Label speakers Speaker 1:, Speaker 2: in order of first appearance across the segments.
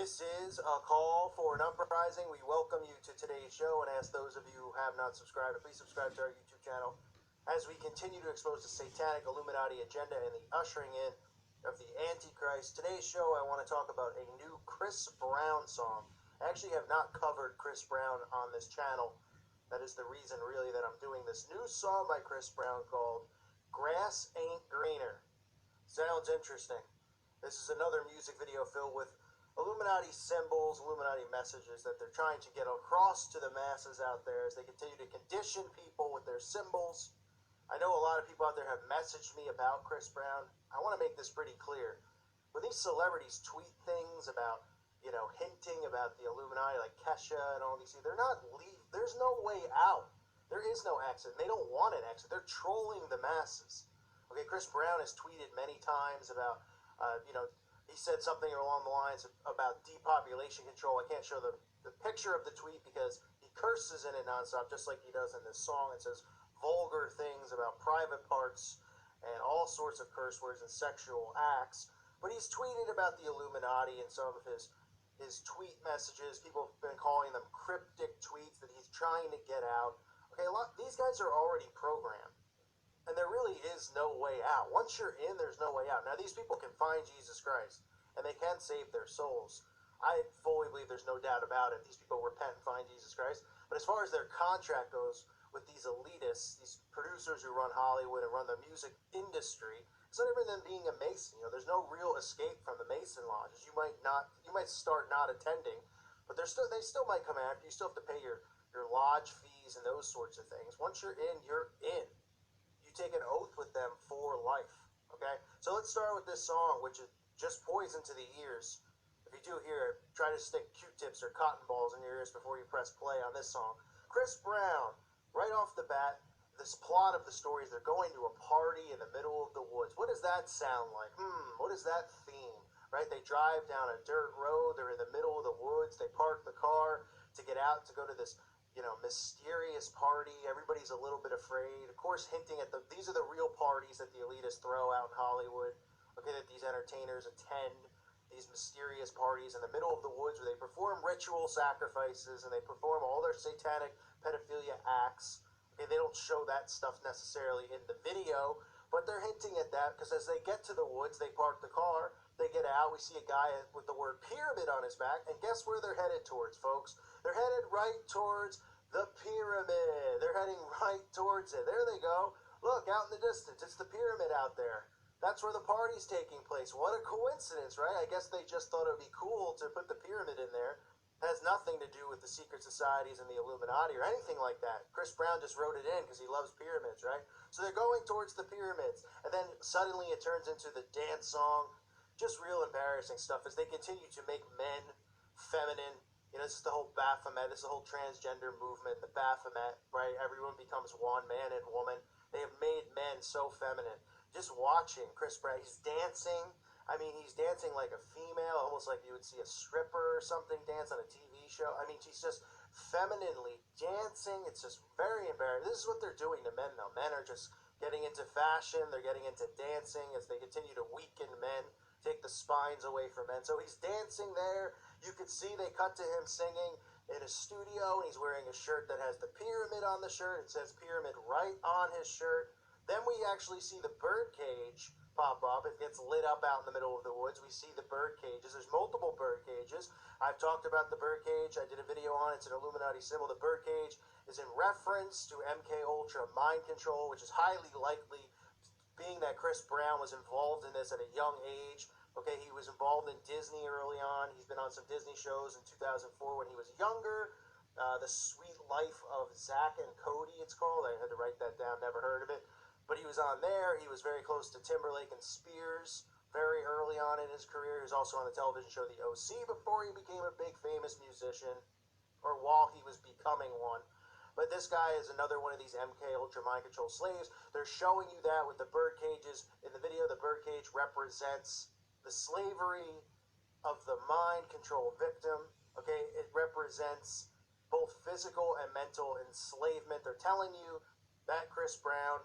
Speaker 1: This is a call for an uprising. We welcome you to today's show and ask those of you who have not subscribed to please subscribe to our YouTube channel as we continue to expose the satanic Illuminati agenda and the ushering in of the Antichrist. Today's show, I want to talk about a new Chris Brown song. I actually have not covered Chris Brown on this channel. That is the reason, really, that I'm doing this new song by Chris Brown called Grass Ain't Greener. Sounds interesting. This is another music video filled with Illuminati symbols, Illuminati messages that they're trying to get across to the masses out there as they continue to condition people with their symbols. I know a lot of people out there have messaged me about Chris Brown. I want to make this pretty clear. When these celebrities tweet things about, hinting about the Illuminati, like Kesha and all these things, there's no way out. There is no exit. They don't want an exit. They're trolling the masses. Okay, Chris Brown has tweeted many times about, he said something along the lines about depopulation control. I can't show the picture of the tweet because he curses in it nonstop, just like he does in this song. It says vulgar things about private parts and all sorts of curse words and sexual acts. But he's tweeted about the Illuminati and some of his tweet messages. People have been calling them cryptic tweets that he's trying to get out. Okay, these guys are already programmed. And there really is no way out. Once you're in, there's no way out. Now, these people can find Jesus Christ, and they can save their souls. I fully believe there's no doubt about it. These people repent and find Jesus Christ. But as far as their contract goes with these elitists, these producers who run Hollywood and run the music industry, it's not even them being a Mason. There's no real escape from the Mason lodges. You might start not attending, but they still might come after you. You still have to pay your lodge fees and those sorts of things. Once you're in, you're in. Take an oath with them for life. Okay, so let's start with this song, which is just poison to the ears. If you do hear it, try to stick Q-tips or cotton balls in your ears before you press play on this song. Chris Brown, right off the bat, this plot of the story is they're going to a party in the middle of the woods. What does that sound like? What is that theme? Right? They drive down a dirt road. They're in the middle of the woods. They park the car to get out to go to this mysterious party. Everybody's a little bit afraid. Of course, hinting at these are the real parties that the elitists throw out in Hollywood. Okay, that these entertainers attend these mysterious parties in the middle of the woods where they perform ritual sacrifices and they perform all their satanic pedophilia acts. Okay, they don't show that stuff necessarily in the video, but they're hinting at that because as they get to the woods, they park the car, they get out, we see a guy with the word pyramid on his back, and guess where they're headed towards, folks? They're headed right towards the pyramid. They're heading right towards it. There they go. Look, out in the distance. It's the pyramid out there. That's where the party's taking place. What a coincidence, right? I guess they just thought it would be cool to put the pyramid in there. It has nothing to do with the secret societies and the Illuminati or anything like that. Chris Brown just wrote it in because he loves pyramids, right? So they're going towards the pyramids. And then suddenly it turns into the dance song. Just real embarrassing stuff as they continue to make men feminine. This is the whole Baphomet, this is the whole transgender movement, the Baphomet, right? Everyone becomes one, man and woman. They have made men so feminine. Just watching Chris Brown, he's dancing. I mean, he's dancing like a female, almost like you would see a stripper or something dance on a TV show. I mean, she's just femininely dancing. It's just very embarrassing. This is what they're doing to men, though. Men are just getting into fashion. They're getting into dancing as they continue to weaken men, take the spines away from men. So he's dancing there. You could see they cut to him singing in a studio, and he's wearing a shirt that has the pyramid on the shirt. It says pyramid right on his shirt. Then we actually see the bird cage pop up. It gets lit up out in the middle of the woods. We see the bird cages. There's multiple bird cages. I've talked about the bird cage. I did a video on it. It's an Illuminati symbol. The bird cage is in reference to MK Ultra mind control, which is highly likely, being that Chris Brown was involved in this at a young age. Okay, he was involved in Disney early on. He's been on some Disney shows in 2004 when he was younger. The Sweet Life of Zach and Cody, it's called. I had to write that down, never heard of it. But he was on there. He was very close to Timberlake and Spears very early on in his career. He was also on the television show The OC before he became a big famous musician, or while he was becoming one. But this guy is another one of these MK Ultra mind control slaves. They're showing you that with the bird cages. In the video, the bird cage represents the slavery of the mind control victim. Okay, it represents both physical and mental enslavement. They're telling you that Chris Brown,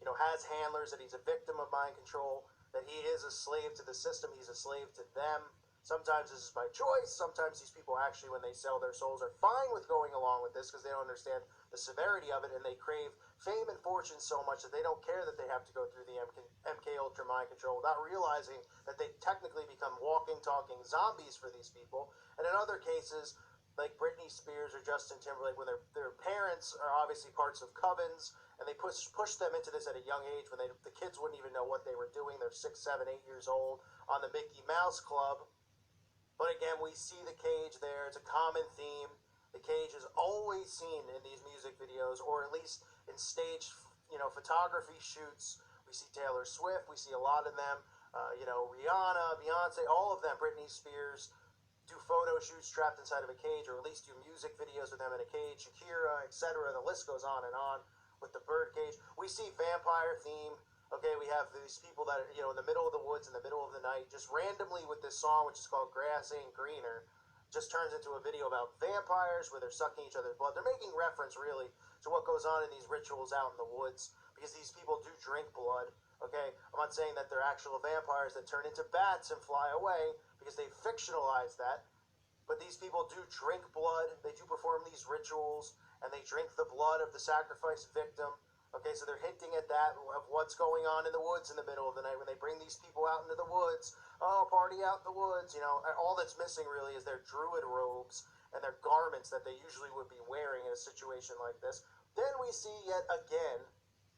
Speaker 1: has handlers, that he's a victim of mind control, that he is a slave to the system, he's a slave to them. Sometimes this is by choice. Sometimes these people actually, when they sell their souls, are fine with going along with this because they don't understand the severity of it, and they crave fame and fortune so much that they don't care that they have to go through the MK Ultra mind control without realizing that they technically become walking, talking zombies for these people. And in other cases, like Britney Spears or Justin Timberlake, when their parents are obviously parts of covens, and they push them into this at a young age when the kids wouldn't even know what they were doing. They're 6, 7, 8 years old on the Mickey Mouse Club. But again, we see the cage there. It's a common theme. The cage is always seen in these music videos, or at least in stage, photography shoots. We see Taylor Swift. We see a lot of them. Rihanna, Beyonce, all of them, Britney Spears, do photo shoots trapped inside of a cage, or at least do music videos with them in a cage. Shakira, etc. The list goes on and on with the bird cage. We see vampire theme. Okay, we have these people that are, in the middle of the woods, in the middle of the night, just randomly with this song, which is called Grass Ain't Greener, just turns into a video about vampires where they're sucking each other's blood. They're making reference, really, to what goes on in these rituals out in the woods, because these people do drink blood, okay? I'm not saying that they're actual vampires that turn into bats and fly away, because they fictionalize that, but these people do drink blood, they do perform these rituals, and they drink the blood of the sacrificed victim. Okay, so they're hinting at that, of what's going on in the woods in the middle of the night when they bring these people out into the woods. Oh, party out in the woods, all that's missing really is their druid robes and their garments that they usually would be wearing in a situation like this. Then we see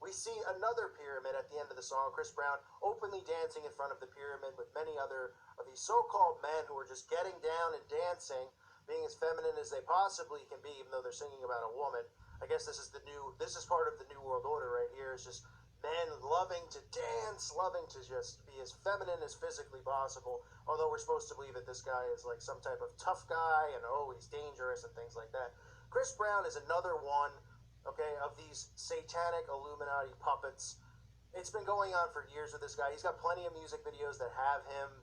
Speaker 1: we see another pyramid at the end of the song, Chris Brown openly dancing in front of the pyramid with many other of these so-called men who are just getting down and dancing, being as feminine as they possibly can be, even though they're singing about a woman. I guess this is part of the New World Order right here, is just men loving to dance, loving to just be as feminine as physically possible, although we're supposed to believe that this guy is like some type of tough guy, and he's dangerous and things like that. Chris Brown is another one, okay, of these satanic Illuminati puppets. It's been going on for years with this guy. He's got plenty of music videos that have him,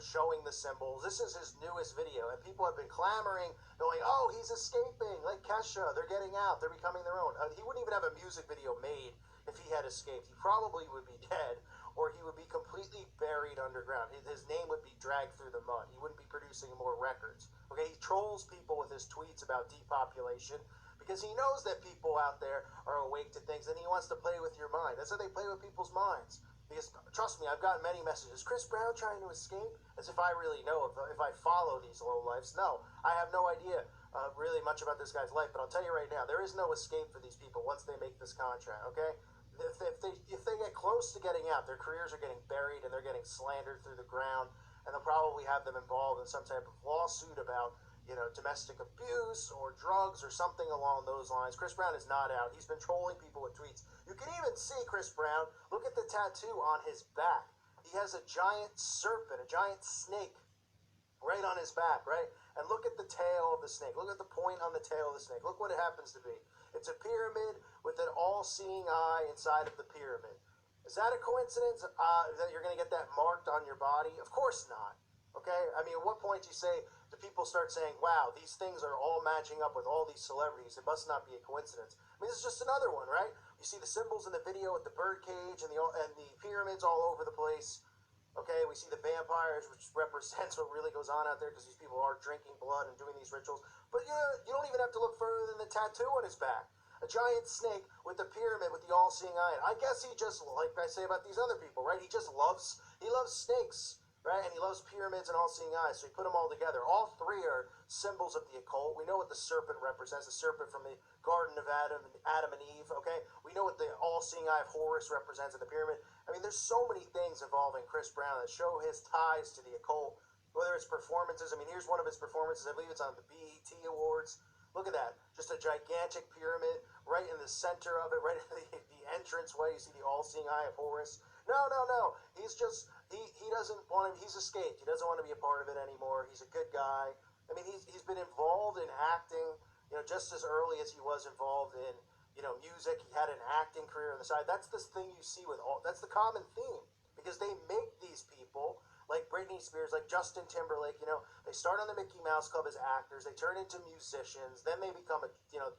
Speaker 1: showing the symbols. This is his newest video, and people have been clamoring, going, oh, he's escaping, like Kesha, they're getting out, they're becoming their own. He wouldn't even have a music video made if he had escaped. He probably would be dead, or he would be completely buried underground. His name would be dragged through the mud. He wouldn't be producing more records. Okay, he trolls people with his tweets about depopulation, because he knows that people out there are awake to things, and he wants to play with your mind. That's how they play with people's minds. Because, trust me, I've gotten many messages. Chris Brown trying to escape? As if I really know, if I follow these lowlifes. No, I have no idea really much about this guy's life, but I'll tell you right now, there is no escape for these people once they make this contract, okay? If they get close to getting out, their careers are getting buried, and they're getting slandered through the ground, and they'll probably have them involved in some type of lawsuit about domestic abuse or drugs or something along those lines. Chris Brown is not out. He's been trolling people with tweets. You can even see Chris Brown. Look at the tattoo on his back. He has a giant serpent, a giant snake right on his back, right? And look at the tail of the snake. Look at the point on the tail of the snake. Look what it happens to be. It's a pyramid with an all-seeing eye inside of the pyramid. Is that a coincidence that you're going to get that marked on your body? Of course not. Okay? I mean, at what point do you say, do people start saying, wow, these things are all matching up with all these celebrities. It must not be a coincidence. I mean, this is just another one, right? You see the symbols in the video with the bird cage and the pyramids all over the place. Okay, we see the vampires, which represents what really goes on out there, because these people are drinking blood and doing these rituals. But you don't even have to look further than the tattoo on his back. A giant snake with the pyramid with the all-seeing eye. I guess he just, like I say about these other people, right? He loves snakes, right? And he loves pyramids and all-seeing eyes, so he put them all together. All three are symbols of the occult. We know what the serpent represents, the serpent from the Garden of Adam and Eve, okay? We know what the all-seeing eye of Horus represents in the pyramid. I mean, there's so many things involving Chris Brown that show his ties to the occult, whether it's performances. I mean, here's one of his performances. I believe it's on the BET Awards. Look at that. Just a gigantic pyramid right in the center of it, right in the entranceway. You see the all-seeing eye of Horus. No. He's just, he doesn't want to, he's escaped. He doesn't want to be a part of it anymore. He's a good guy. I mean, he's been involved in acting, just as early as he was involved in, music. He had an acting career on the side. That's the thing you see that's the common theme, because they make these people, like Britney Spears, like Justin Timberlake, they start on the Mickey Mouse Club as actors, they turn into musicians, then they become,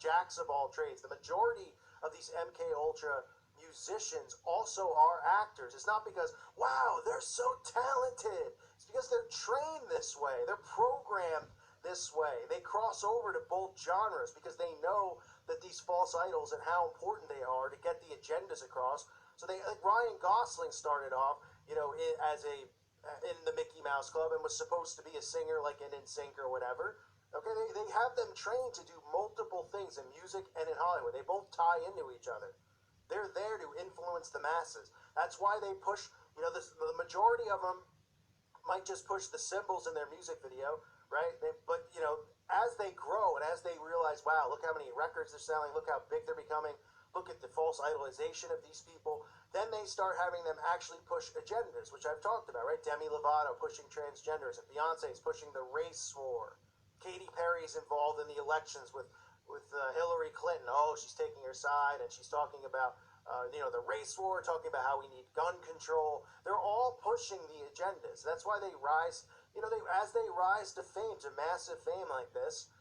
Speaker 1: jacks of all trades. The majority of these MK Ultra musicians also are actors. It's not because, wow, they're so talented. It's Because they're trained this way. They're programmed this way. They cross over to both genres because they know that these false idols and how important they are to get the agendas across. So they, like Ryan Gosling started off, in the Mickey Mouse Club and was supposed to be a singer like in NSYNC or whatever. Okay, they have them trained to do multiple things in music and in Hollywood. They both tie into each other. They're there to influence the masses. That's why they push, the majority of them might just push the symbols in their music video, right? But as they grow and as they realize, wow, look how many records they're selling, look how big they're becoming, look at the false idolization of these people, then they start having them actually push agendas, which I've talked about, right? Demi Lovato pushing transgenderism, Beyonce's pushing the race war, Katy Perry's involved in the elections with Hillary Clinton. Oh, she's taking her side and she's talking about the race war, talking about how we need gun control. They're all pushing the agendas. That's why they rise, as they rise to fame, to massive fame like this,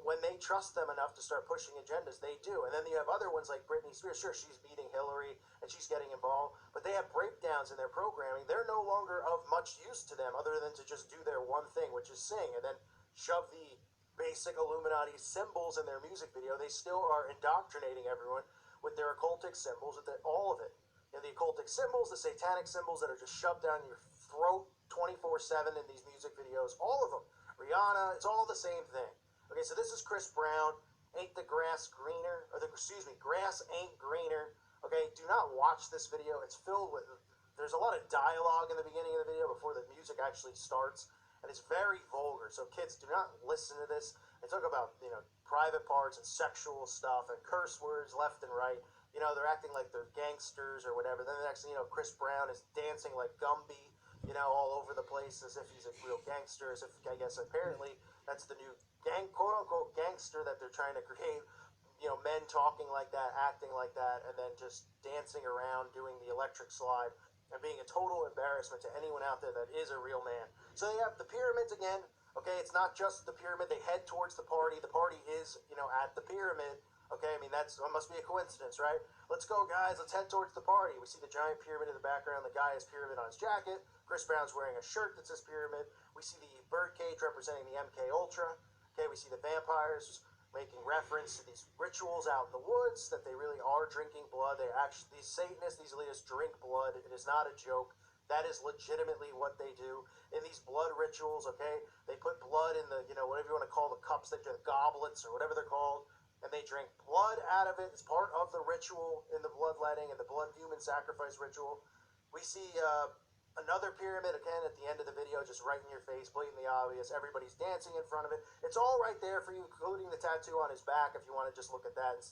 Speaker 1: when they trust them enough to start pushing agendas, they do. And then you have other ones like Britney Spears. Sure, she's beating Hillary and she's getting involved, but they have breakdowns in their programming. They're no longer of much use to them other than to just do their one thing, which is sing, and then shove the basic Illuminati symbols in their music video. They still are indoctrinating everyone with their occultic symbols, with all of it. The occultic symbols, the satanic symbols that are just shoved down your throat 24/7 in these music videos, all of them. Rihanna, it's all the same thing. Okay, so this is Chris Brown, Ain't the Grass Greener, Grass Ain't Greener. Okay, do not watch this video. It's filled with, there's a lot of dialogue in the beginning of the video before the music actually starts, and it's very vulgar, so kids, do not listen to this. They talk about, private parts and sexual stuff and curse words left and right. They're acting like they're gangsters or whatever. Then the next thing Chris Brown is dancing like Gumby, all over the place as if he's a real gangster, as if, I guess, apparently that's the new quote-unquote gangster that they're trying to create. Men talking like that, acting like that, and then just dancing around, doing the electric slide, and being a total embarrassment to anyone out there that is a real man. So they have the pyramids again. Okay, it's not just the pyramid. They head towards the party. The party is, at the pyramid. Okay, I mean, that must be a coincidence, right? Let's go, guys. Let's head towards the party. We see the giant pyramid in the background. The guy has pyramid on his jacket. Chris Brown's wearing a shirt that says pyramid. We see the birdcage representing the MK Ultra. Okay, we see the vampires making reference to these rituals out in the woods, that they really are drinking blood. These Satanists, these elitists drink blood. It is not a joke. That is legitimately what they do in these blood rituals, okay? They put blood in the, whatever you want to call the cups, the goblets or whatever they're called, and they drink blood out of it. It's part of the ritual in the bloodletting and the blood human sacrifice ritual. We see another pyramid again at the end of the video, just right in your face, blatantly obvious. Everybody's dancing in front of it. It's all right there for you, including the tattoo on his back if you want to just look at that. And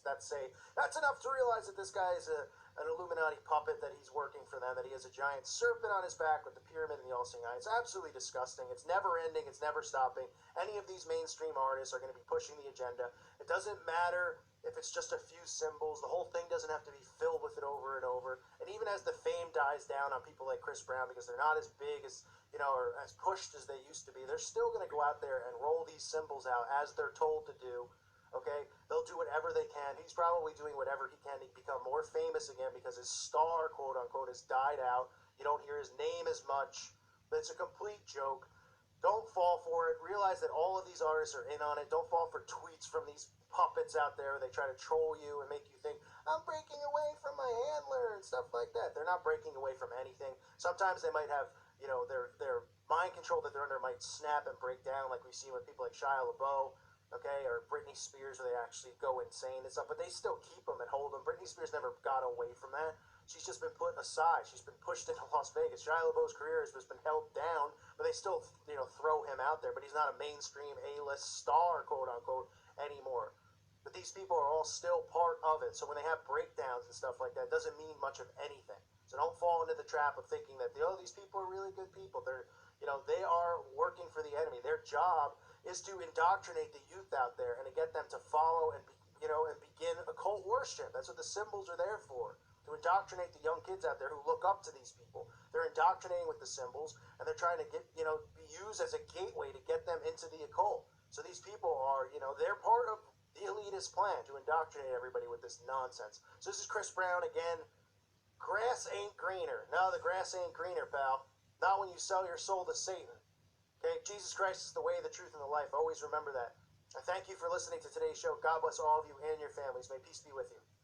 Speaker 1: that's enough to realize that this guy is an Illuminati puppet, that he's working for them, that he has a giant serpent on his back with the pyramid and the all-seeing eye. It's absolutely disgusting. It's never ending. It's never stopping. Any of these mainstream artists are going to be pushing the agenda. It doesn't matter if it's just a few symbols. The whole thing doesn't have to be filled with it over and over. And even as the fame dies down on people like Chris Brown, because they're not as big as, or as pushed as they used to be, they're still going to go out there and roll these symbols out as they're told to do. Okay, they'll do whatever they can. He's probably doing whatever he can to become more famous again, because his star, quote unquote, has died out. You don't hear his name as much, but it's a complete joke. Don't fall for it. Realize that all of these artists are in on it. Don't fall for tweets from these puppets out there. They try to troll you and make you think, I'm breaking away from my handler and stuff like that. They're not breaking away from anything. Sometimes they might have, their mind control that they're under might snap and break down, like we've seen with people like Shia LaBeouf, okay, or Britney Spears, where they actually go insane and stuff, but they still keep them and hold them. Britney Spears never got away from that. She's just been put aside. She's been pushed into Las Vegas. Shia LaBeouf's career has just been held down, but they still, throw him out there, but he's not a mainstream A-list star, quote unquote, anymore. But these people are all still part of it. So when they have breakdowns and stuff like that, it doesn't mean much of anything. So don't fall into the trap of thinking that, these people are really good people. They're, they are working for the enemy. Their job is to indoctrinate the youth out there and to get them to follow and, and begin occult worship. That's what the symbols are there for. To indoctrinate the young kids out there who look up to these people. They're indoctrinating with the symbols, and they're trying to get, be used as a gateway to get them into the occult. So these people are, they're part of the elitist plan to indoctrinate everybody with this nonsense. So this is Chris Brown again. Grass ain't greener. No, the grass ain't greener, pal. not when you sell your soul to Satan. Okay, Jesus Christ is the way, the truth, and the life. Always remember that. I thank you for listening to today's show. God bless all of you and your families. May peace be with you.